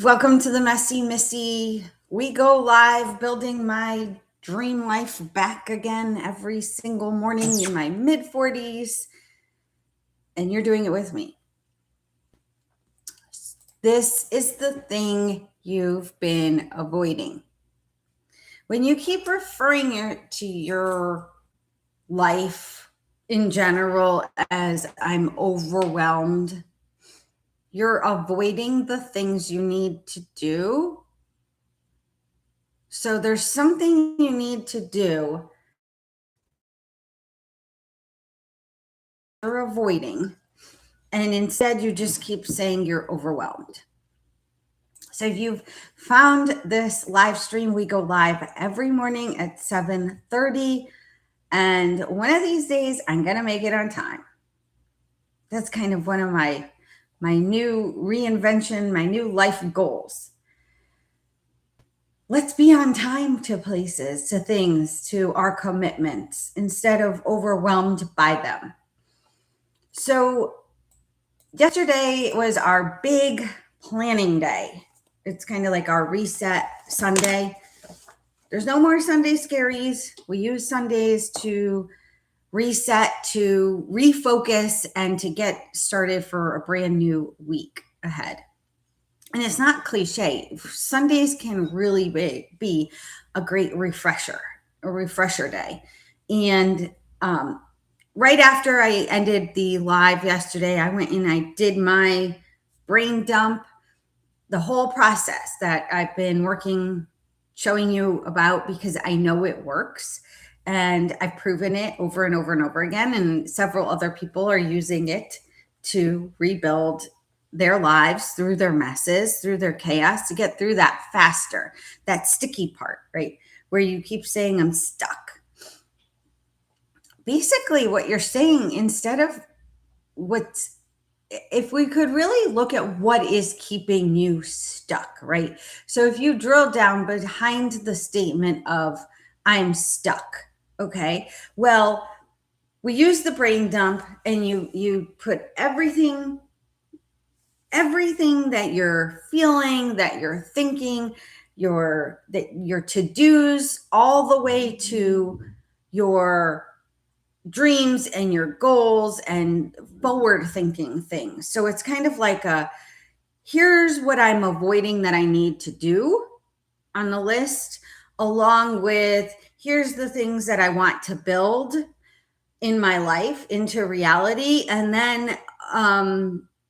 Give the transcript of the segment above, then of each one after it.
Welcome to the Missy. We go live building my dream life back again every single morning in my mid 40s, and you're doing it with me. This is the thing you've been avoiding. When you keep referring to your life in general as I'm overwhelmed, you're avoiding the things you need to do. So there's something you need to do you're avoiding, and instead you just keep saying you're overwhelmed. So you've found this live stream. We go live every morning at 7:30, and one of these days I'm going to make it on time. That's kind of one of my new reinvention, my new life goals. Let's be on time to places, to things, to our commitments instead of overwhelmed by them. So yesterday was our big planning day. It's kind of like our reset Sunday. There's no more Sunday scaries. We use Sundays to reset, to refocus, and to get started for a brand new week ahead. And it's not cliche. Sundays can really be a great refresher day. And right after I ended the live yesterday, I went and I did my brain dump, the whole process that I've been showing you about, because I know it works and I've proven it over and over and over again. And several other people are using it to rebuild their lives through their messes, through their chaos, to get through that faster, that sticky part, right? Where you keep saying, I'm stuck. Basically, what you're saying, instead of if we could really look at what is keeping you stuck, right? So if you drill down behind the statement of I'm stuck, okay? Well, we use the brain dump, and you put everything that you're feeling, that you're thinking, your to-dos, all the way to your dreams and your goals and forward thinking things. So it's kind of like here's what I'm avoiding that I need to do on the list, along with here's the things that I want to build in my life into reality, and then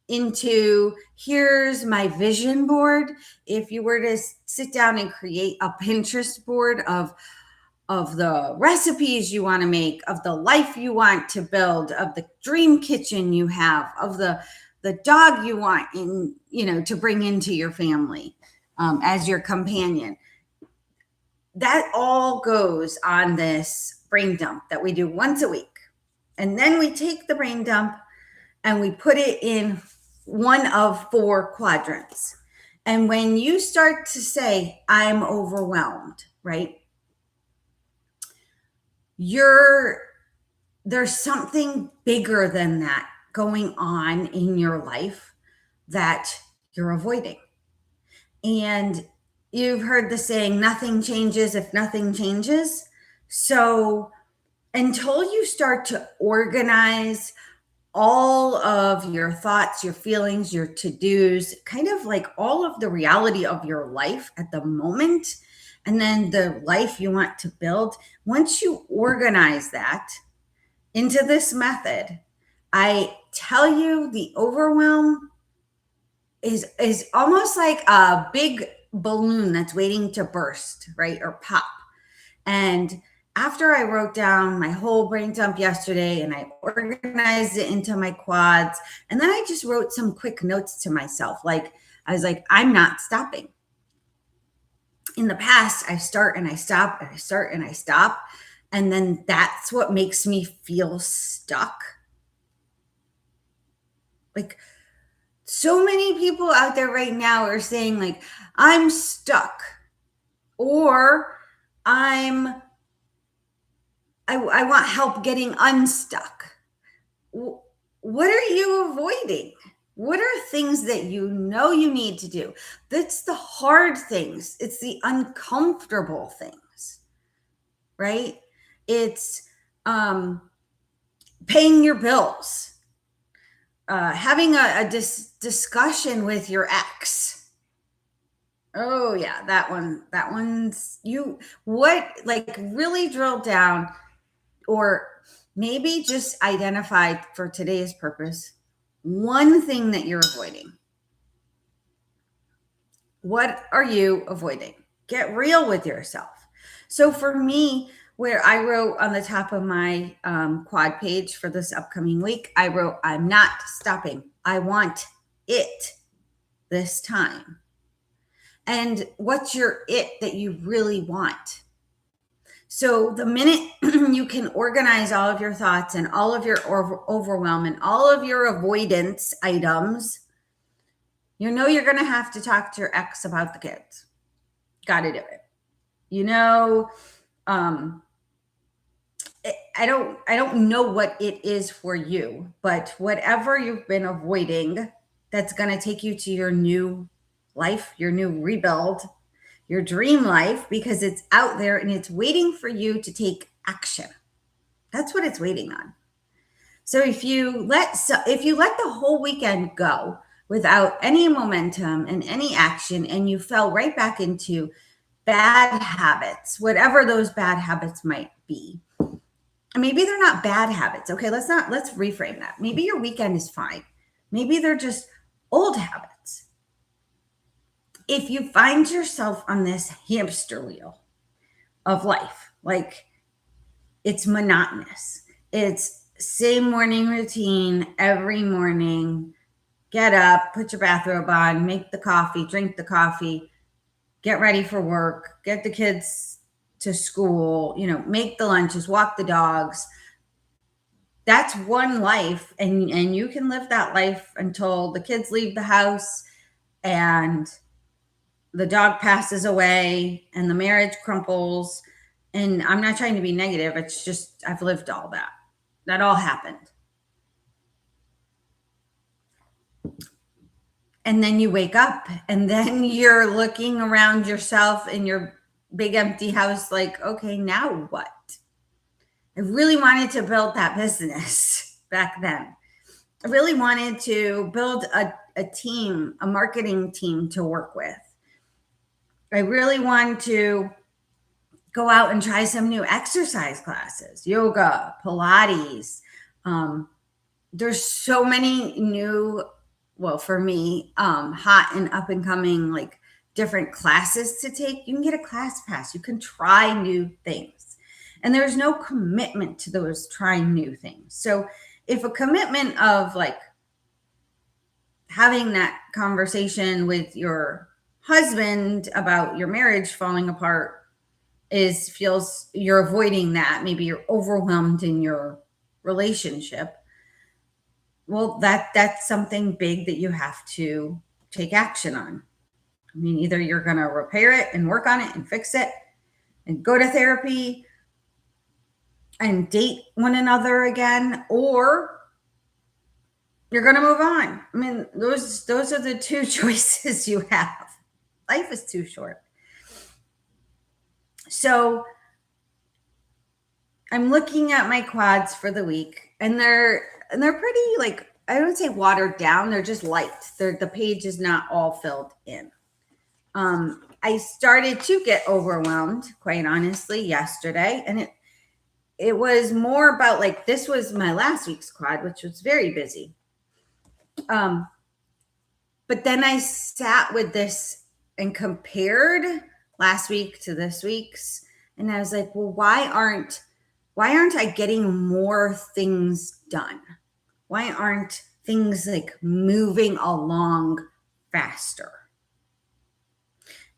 into here's my vision board. If you were to sit down and create a Pinterest board of the recipes you want to make, of the life you want to build, of the dream kitchen you have, of the dog you want to bring into your family as your companion, that all goes on this brain dump that we do once a week. And then we take the brain dump and we put it in one of 4 quadrants. And when you start to say, I'm overwhelmed, right? There's something bigger than that going on in your life that you're avoiding. And you've heard the saying, nothing changes if nothing changes. So until you start to organize all of your thoughts, your feelings, your to-dos, kind of like all of the reality of your life at the moment, and then the life you want to build, once you organize that into this method, I tell you, the overwhelm is almost like a big balloon that's waiting to burst, right? Or pop. And after I wrote down my whole brain dump yesterday and I organized it into my quads, and then I just wrote some quick notes to myself. Like, I was like, I'm not stopping. In the past, I start and I stop and I start and I stop. And then that's what makes me feel stuck. Like, so many people out there right now are saying, like, I'm stuck, or I want help getting unstuck. What are you avoiding? What are things that you know you need to do? That's the hard things. It's the uncomfortable things, right? It's paying your bills, having a discussion with your ex. Oh yeah, that one. That one's you. What, like, really drill down, or maybe just identify for today's purpose one thing that you're avoiding. What are you avoiding? Get real with yourself. So for me, where I wrote on the top of my quad page for this upcoming week, I wrote, I'm not stopping. I want it this time. And what's your it that you really want? So the minute you can organize all of your thoughts and all of your overwhelm and all of your avoidance items, you know you're going to have to talk to your ex about the kids. Got to do it. You know, I don't know what it is for you, but whatever you've been avoiding, that's going to take you to your new life, your new rebuild, your dream life, because it's out there and it's waiting for you to take action. That's what it's waiting on. So if you let the whole weekend go without any momentum and any action, and you fell right back into bad habits, whatever those bad habits might be. Maybe they're not bad habits. Okay, let's reframe that. Maybe your weekend is fine. Maybe they're just old habits. If you find yourself on this hamster wheel of life, like it's monotonous, it's same morning routine every morning, get up, put your bathrobe on, make the coffee, drink the coffee, get ready for work, get the kids to school, make the lunches, walk the dogs. That's one life. And you can live that life until the kids leave the house and the dog passes away and the marriage crumples. And I'm not trying to be negative. It's just, I've lived all that. That all happened. And then you wake up and then you're looking around yourself in your big empty house like, okay, now what? I really wanted to build that business back then. I really wanted to build a team, a marketing team to work with. I really wanted to go out and try some new exercise classes, yoga, Pilates. There's so many new, well, for me, hot and up and coming, like different classes to take. You can get a class pass. You can try new things. And there's no commitment to those trying new things. So if a commitment of like having that conversation with your husband about your marriage falling apart feels you're avoiding that, maybe you're overwhelmed in your relationship, well, that's something big that you have to take action on. I mean, either you're going to repair it and work on it and fix it and go to therapy and date one another again, or you're going to move on. I mean, those are the two choices you have. Life is too short. So I'm looking at my quads for the week, and they're pretty, like, I don't say watered down. They're just light. The page is not all filled in. I started to get overwhelmed, quite honestly, yesterday. And it was more about, like, this was my last week's quad, which was very busy. But then I sat with this and compared last week to this week's. And I was like, well, why aren't I getting more things done? Why aren't things like moving along faster?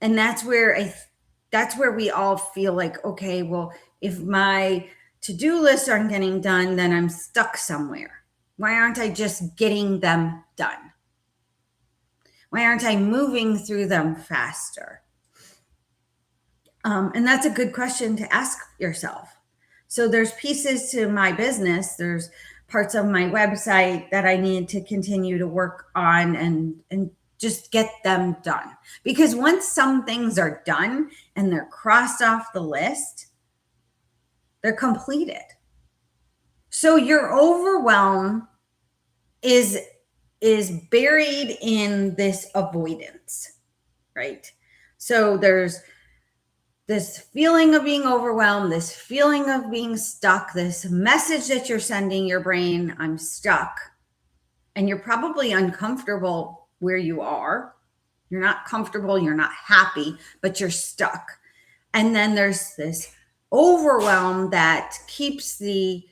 And that's where we all feel like, okay, well, if my to-do lists aren't getting done, then I'm stuck somewhere. Why aren't I just getting them done? Why aren't I moving through them faster? And that's a good question to ask yourself. So there's pieces to my business. There's parts of my website that I need to continue to work on and just get them done. Because once some things are done and they're crossed off the list, they're completed. So your overwhelm is buried in this avoidance, right? So there's this feeling of being overwhelmed, this feeling of being stuck, this message that you're sending your brain, I'm stuck. And you're probably uncomfortable where you are. You're not comfortable, you're not happy, but you're stuck. And then there's this overwhelm that keeps you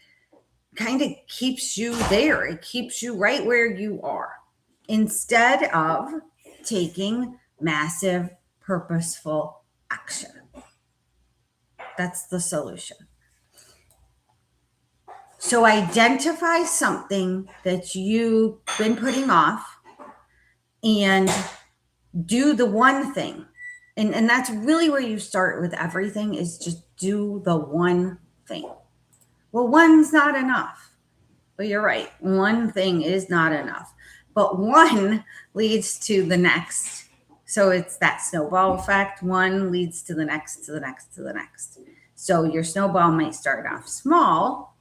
there. It keeps you right where you are instead of taking massive, purposeful action. That's the solution. So identify something that you've been putting off and do the one thing. And that's really where you start with everything, is just do the one thing. Well, one's not enough. Well, you're right. One thing is not enough. But one leads to the next. So it's that snowball effect. One leads to the next, to the next, to the next. So your snowball might start off small,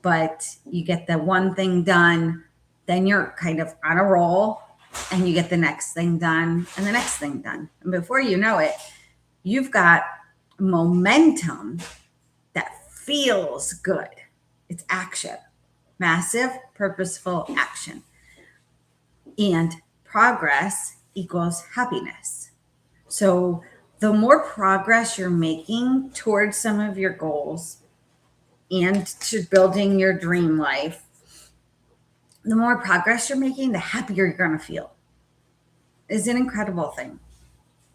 but you get the one thing done, then you're kind of on a roll, and you get the next thing done and the next thing done. And before you know it, you've got momentum that feels good. It's action, massive, purposeful action. And progress equals happiness. So the more progress you're making towards some of your goals and to building your dream life, the more progress you're making, the happier you're going to feel. It's an incredible thing.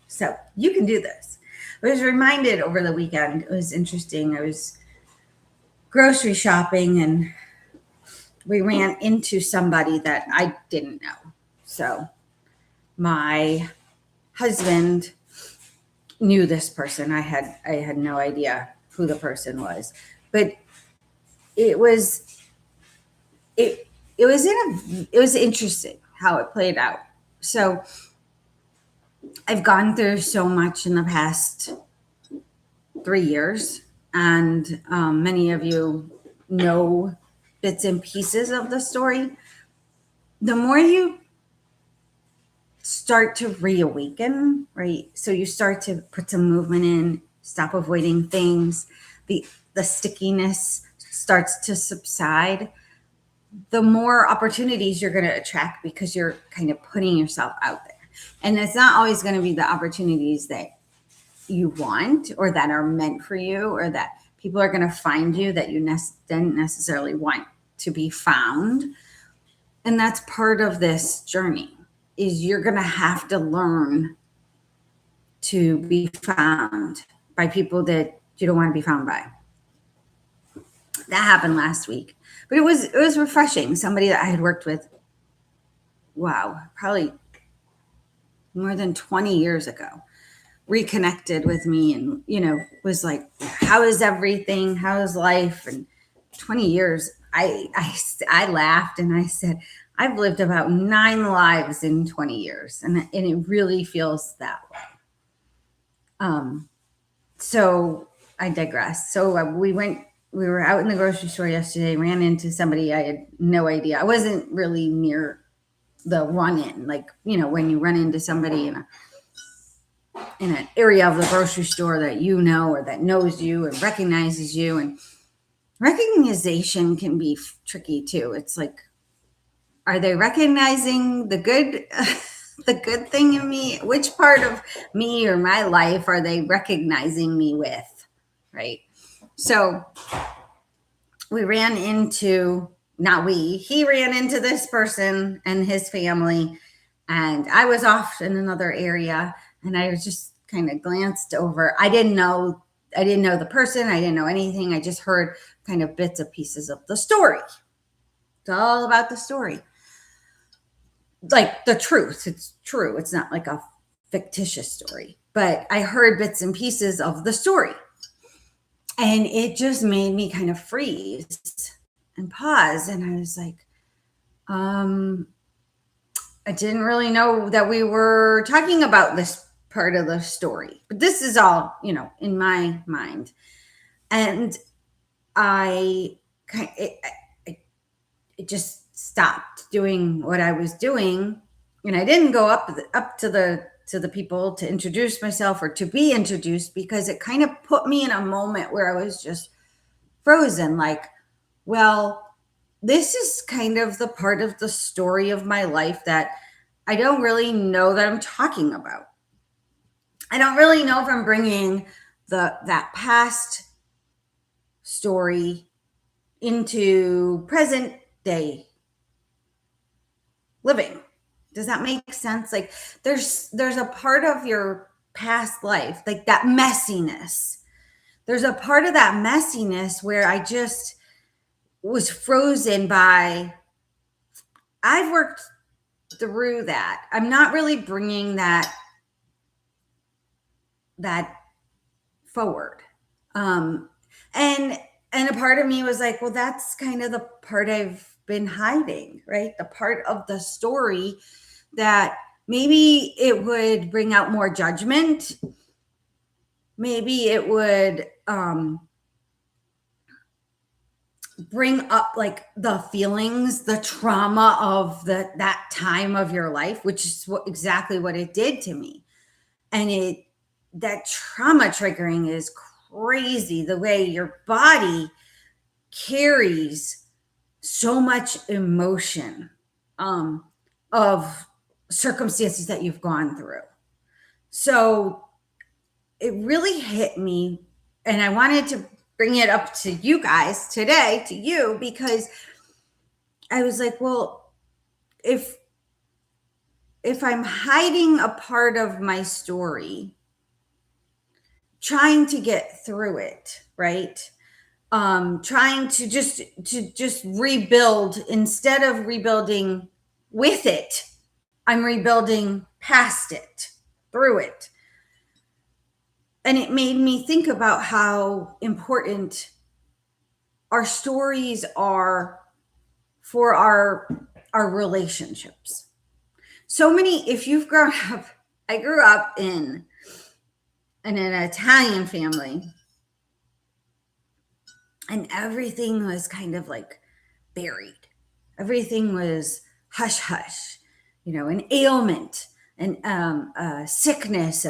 So you can do this. I was reminded over the weekend, it was interesting. I was grocery shopping and we ran into somebody that I didn't know. So my husband knew this person. I had no idea who the person was, but it was interesting how it played out. So I've gone through so much in the past 3 years, and many of you know bits and pieces of the story. The more you start to reawaken, right? So you start to put some movement in, stop avoiding things, the stickiness starts to subside, the more opportunities you're going to attract because you're kind of putting yourself out there. And it's not always going to be the opportunities that you want or that are meant for you or that people are going to find you that you didn't necessarily want to be found. And that's part of this journey, is you're going to have to learn to be found by people that you don't want to be found by. That happened last week. But it was refreshing. Somebody that I had worked with, probably more than 20 years ago, reconnected with me and, was like, how is everything? How is life? And 20 years, I laughed and I said, I've lived about 9 lives in 20 years. And it really feels that way. So I digress. So we were out in the grocery store yesterday, ran into somebody I had no idea. I wasn't really near the run-in, like, when you run into somebody in an area of the grocery store that or that knows you and recognizes you. And recognition can be tricky too. It's like, are they recognizing the good, the good thing in me? Which part of me or my life are they recognizing me with, right? So he ran into this person and his family, and I was off in another area, and I was just kind of glanced over. I didn't know the person. I didn't know anything. I just heard kind of bits and pieces of the story. It's all about the story. Like the truth. It's true. It's not like a fictitious story, but I heard bits and pieces of the story. And it just made me kind of freeze and pause. And I was like, I didn't really know that we were talking about this part of the story, but this is all, in my mind. And I kind it just stopped doing what I was doing. And I didn't go up to the people to introduce myself or to be introduced, because it kind of put me in a moment where I was just frozen, like, well, this is kind of the part of the story of my life that I don't really know that I'm talking about. I don't really know if I'm bringing that past story into present day living. Does that make sense? Like, there's a part of your past life, like that messiness. There's a part of that messiness where I just was frozen by, I've worked through that. I'm not really bringing that forward. And a part of me was like, well, that's kind of the part I've been hiding, right? The part of the story that maybe it would bring out more judgment. Maybe it would bring up like the feelings, the trauma of that time of your life, which is exactly what it did to me. And that trauma triggering is crazy, the way your body carries so much emotion of circumstances that you've gone through. So it really hit me, and I wanted to bring it up to you guys today, to you, because I was like, well, if I'm hiding a part of my story, trying to get through it, right? Trying to just rebuild, instead of rebuilding with it, I'm rebuilding past it, through it. And it made me think about how important our stories are for our relationships. So many, if you've grown up, I grew up in an Italian family, and everything was kind of like buried. Everything was hush hush, an ailment, and sickness.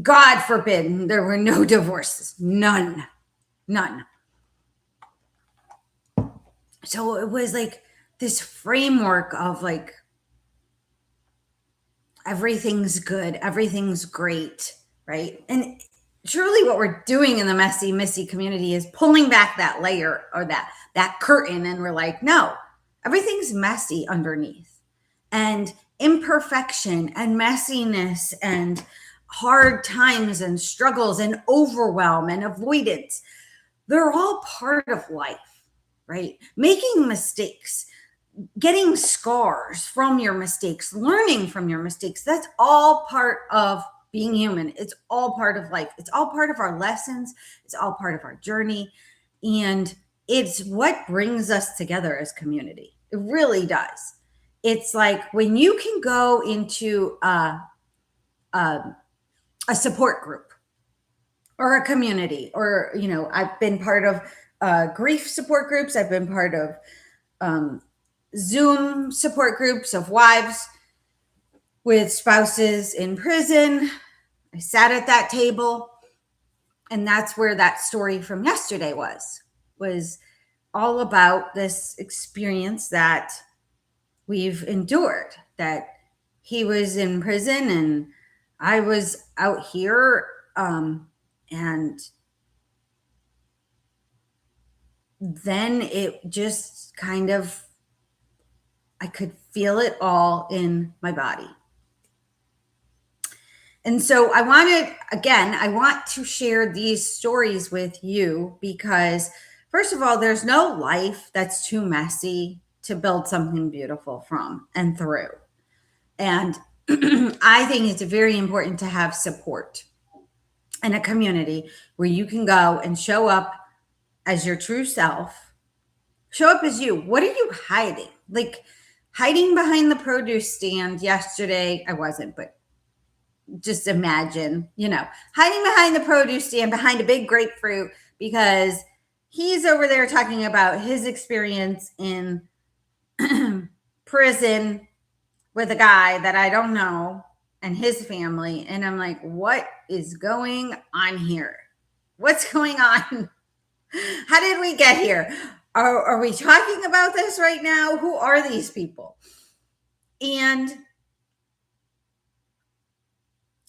God forbid there were no divorces, none. So it was like this framework of like, everything's good, everything's great, right? And truly what we're doing in the Missy community is pulling back that layer, or that curtain, and we're like, no, everything's messy underneath. And imperfection and messiness and hard times and struggles and overwhelm and avoidance, they're all part of life, right? Making mistakes, getting scars from your mistakes, learning from your mistakes, that's all part of being human. It's all part of life. It's all part of our lessons. It's all part of our journey. And it's what brings us together as community. It really does. It's like when you can go into a support group or a community, or, I've been part of grief support groups. I've been part of Zoom support groups of wives with spouses in prison. I sat at that table, and that's where that story from yesterday was all about this experience that we've endured, that he was in prison and I was out here, and then it just kind of, I could feel it all in my body. And so I want to share these stories with you because, first of all, there's no life that's too messy to build something beautiful from and through. And I think it's very important to have support and a community where you can go and show up as your true self Show up as you. What are you hiding? Like hiding behind the produce stand yesterday. I wasn't, but just imagine, hiding behind the produce stand behind a big grapefruit because he's over there talking about his experience in prison with a guy that I don't know and his family. And I'm like, what is going on here? What's going on? How did we get here? Are we talking about this right now? Who are these people? And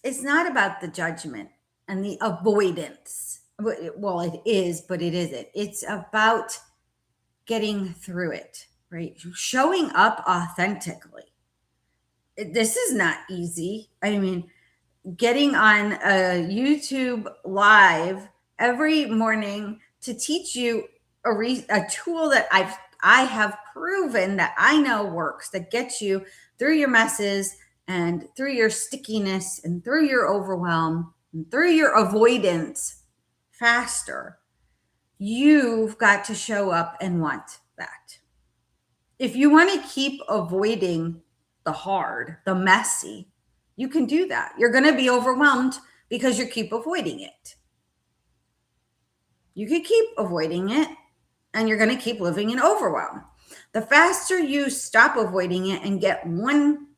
it's not about the judgment and the avoidance. Well, it is, but it isn't. It's about getting through it, right? Showing up authentically. This is not easy. I mean, getting on a YouTube live every morning to teach you a tool that I have proven that I know works, that gets you through your messes and through your stickiness and through your overwhelm and through your avoidance faster. You've got to show up and want that. If you want to keep avoiding the hard, the messy, you can do that. You're going to be overwhelmed because you keep avoiding it. You can keep avoiding it and you're going to keep living in overwhelm. The faster you stop avoiding it and get one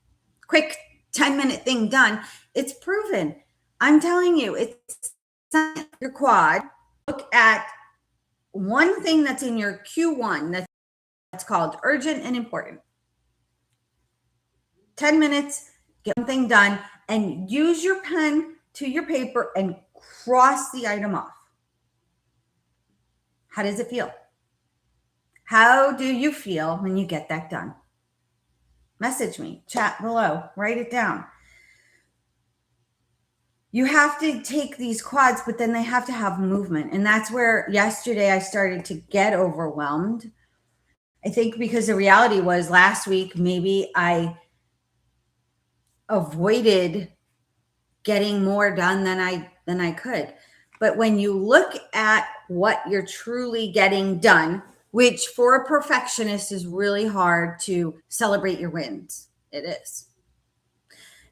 quick 10-minute thing done, it's proven. I'm telling you, it's your quad. Look at one thing that's in your Q1 that's called urgent and important. 10 minutes, get one thing done, and use your pen to your paper and cross the item off. How does it feel? How do you feel when you get that done? Message me, chat below, write it down. You have to take these quads, but then they have to have movement. And that's where yesterday I started to get overwhelmed. I think because the reality was last week, maybe I avoided getting more done than I could. But when you look at what you're truly getting done, which for a perfectionist is really hard to celebrate your wins. It is.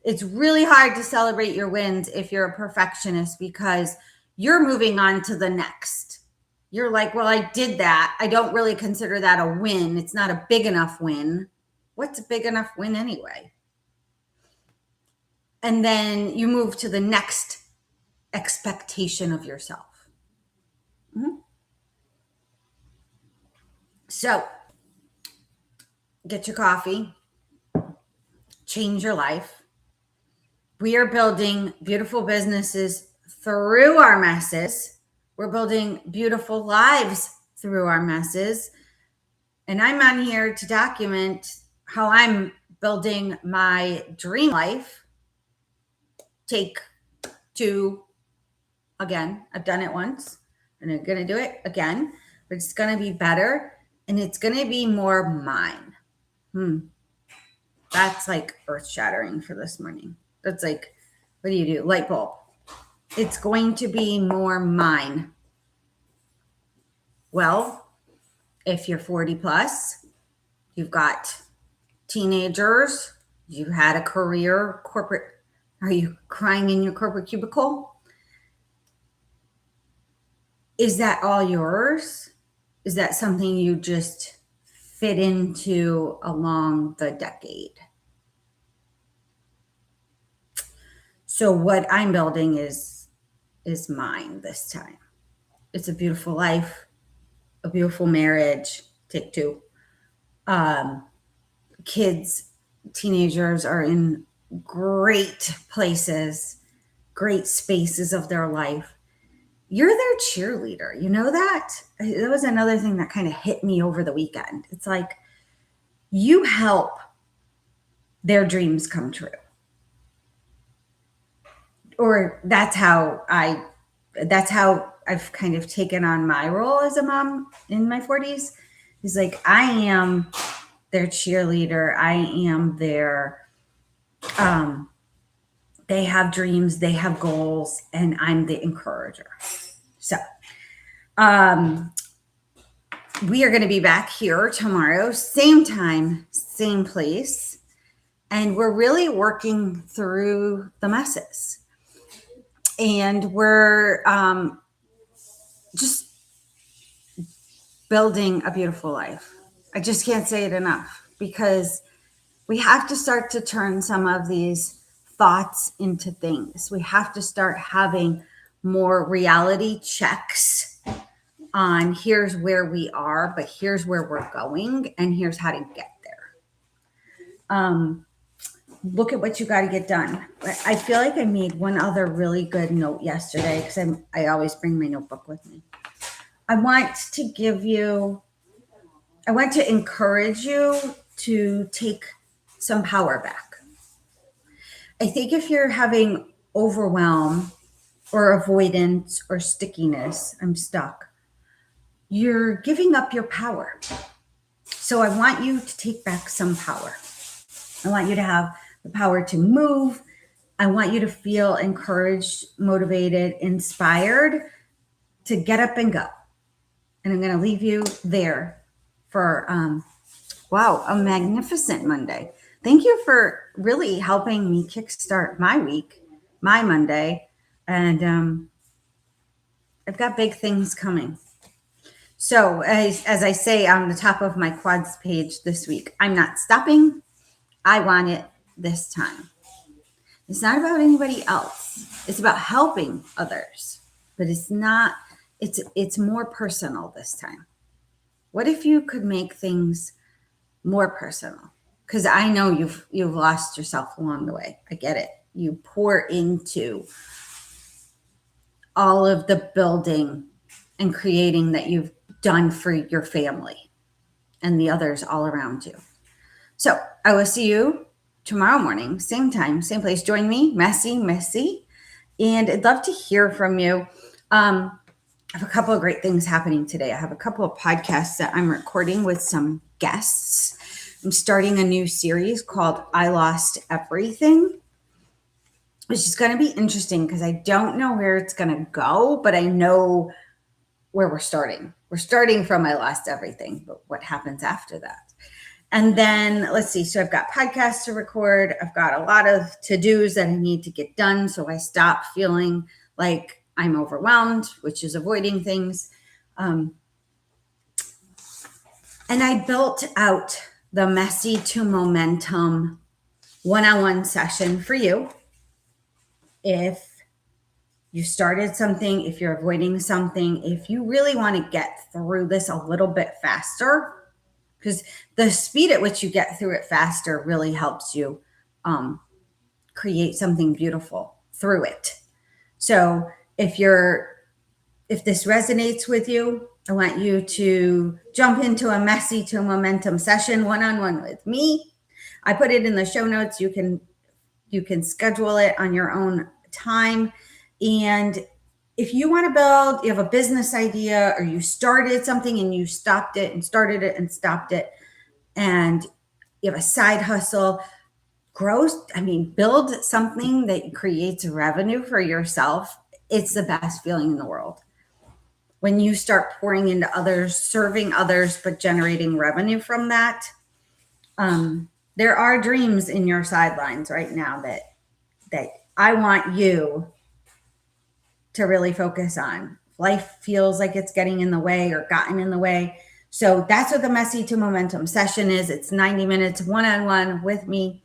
It's really hard to celebrate your wins if you're a perfectionist because you're moving on to the next. You're like, well, I did that. I don't really consider that a win. It's not a big enough win. What's a big enough win anyway? And then you move to the next expectation of yourself. Mm-hmm. So get your coffee, change your life. We are building beautiful businesses through our messes. We're building beautiful lives through our messes. And I'm on here to document how I'm building my dream life. Take 2 again. I've done it once and I'm going to do it again, but it's going to be better and it's going to be more mine. That's like earth shattering for this morning. That's like, what do you do? Light bulb. It's going to be more mine. Well, if you're 40 plus, you've got teenagers, you've had a career, corporate, are you crying in your corporate cubicle? Is that all yours? Is that something you just fit into along the decade? So what I'm building is mine this time. It's a beautiful life, a beautiful marriage. Take 2. Kids, teenagers are in great places, great spaces of their life. You're their cheerleader. You know that? That was another thing that kind of hit me over the weekend. It's like you help their dreams come true. Or that's how I've kind of taken on my role as a mom in my 40s. It's like I am their cheerleader. I am their they have dreams, they have goals, and I'm the encourager. So we are going to be back here tomorrow, same time, same place. And we're really working through the messes. And we're just building a beautiful life. I just can't say it enough, because we have to start to turn some of these thoughts into things. We have to start having more reality checks on here's where we are, but here's where we're going, and here's how to get there. Look at what you got to get done. I feel like I made one other really good note yesterday, because I always bring my notebook with me. I want to encourage you to take some power back. I think if you're having overwhelm or avoidance or stickiness, I'm stuck, you're giving up your power. So I want you to take back some power. I want you to have the power to move. I want you to feel encouraged, motivated, inspired to get up and go. And I'm going to leave you there for, a magnificent Monday. Thank you for really helping me kickstart my week, my Monday. And I've got big things coming. So as I say on the top of my quads page this week, I'm not stopping. I want it this time. It's not about anybody else. It's about helping others, but it's more personal this time. What if you could make things more personal? Because I know you've lost yourself along the way. I get it. You pour into all of the building and creating that you've done for your family and the others all around you. So I will see you tomorrow morning, same time, same place. Join me, Missy, and I'd love to hear from you. I have a couple of great things happening today. I have a couple of podcasts that I'm recording with some guests. I'm starting a new series called I Lost Everything, which is going to be interesting because I don't know where it's going to go, but I know where we're starting. We're starting from I Lost Everything, but what happens after that? And then let's see. So I've got podcasts to record. I've got a lot of to-dos that I need to get done. So I stop feeling like I'm overwhelmed, which is avoiding things. And I built out the Messy to Momentum one-on-one session for you. If you started something, if you're avoiding something, if you really want to get through this a little bit faster, because the speed at which you get through it faster really helps you create something beautiful through it. So if this resonates with you, I want you to jump into a Messy to Momentum session one-on-one with me. I put it in the show notes. You can schedule it on your own time. And if you want to build, you have a business idea, or you started something and you stopped it and started it and stopped it, and you have a side hustle, build something that creates revenue for yourself. It's the best feeling in the world. When you start pouring into others, serving others, but generating revenue from that, there are dreams in your sidelines right now that I want you to really focus on. Life feels like it's getting in the way or gotten in the way. So that's what the Messy to Momentum session is. It's 90 minutes one-on-one with me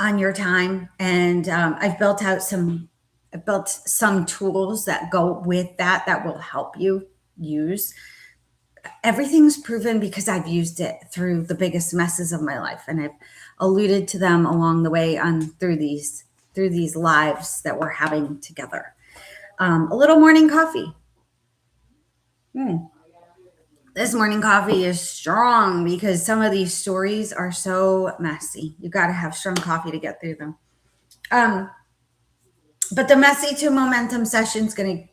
on your time. And I've built some tools that go with that will help you use. Everything's proven because I've used it through the biggest messes of my life. And I've alluded to them along the way through these lives that we're having together. A little morning coffee. This morning coffee is strong because some of these stories are so messy. You got to have strong coffee to get through them. But the Messy to Momentum session is going to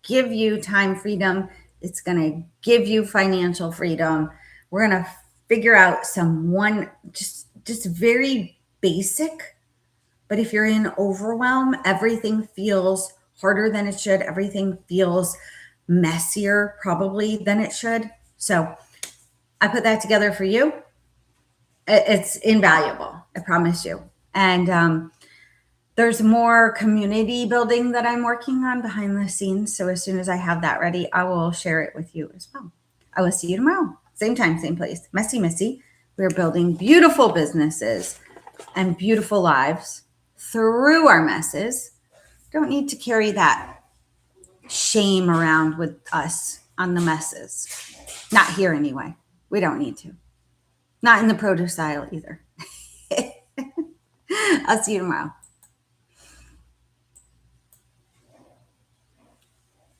give you time freedom. It's going to give you financial freedom. We're going to figure out just very basic. But if you're in overwhelm, everything feels harder than it should. Everything feels messier probably than it should. So I put that together for you. It's invaluable, I promise you. And there's more community building that I'm working on behind the scenes. So as soon as I have that ready, I will share it with you as well. I will see you tomorrow. Same time, same place. Missy. We're building beautiful businesses and beautiful lives through our messes. Don't need to carry that shame around with us on the messes. Not here anyway. We don't need to. Not in the produce aisle either. I'll see you tomorrow.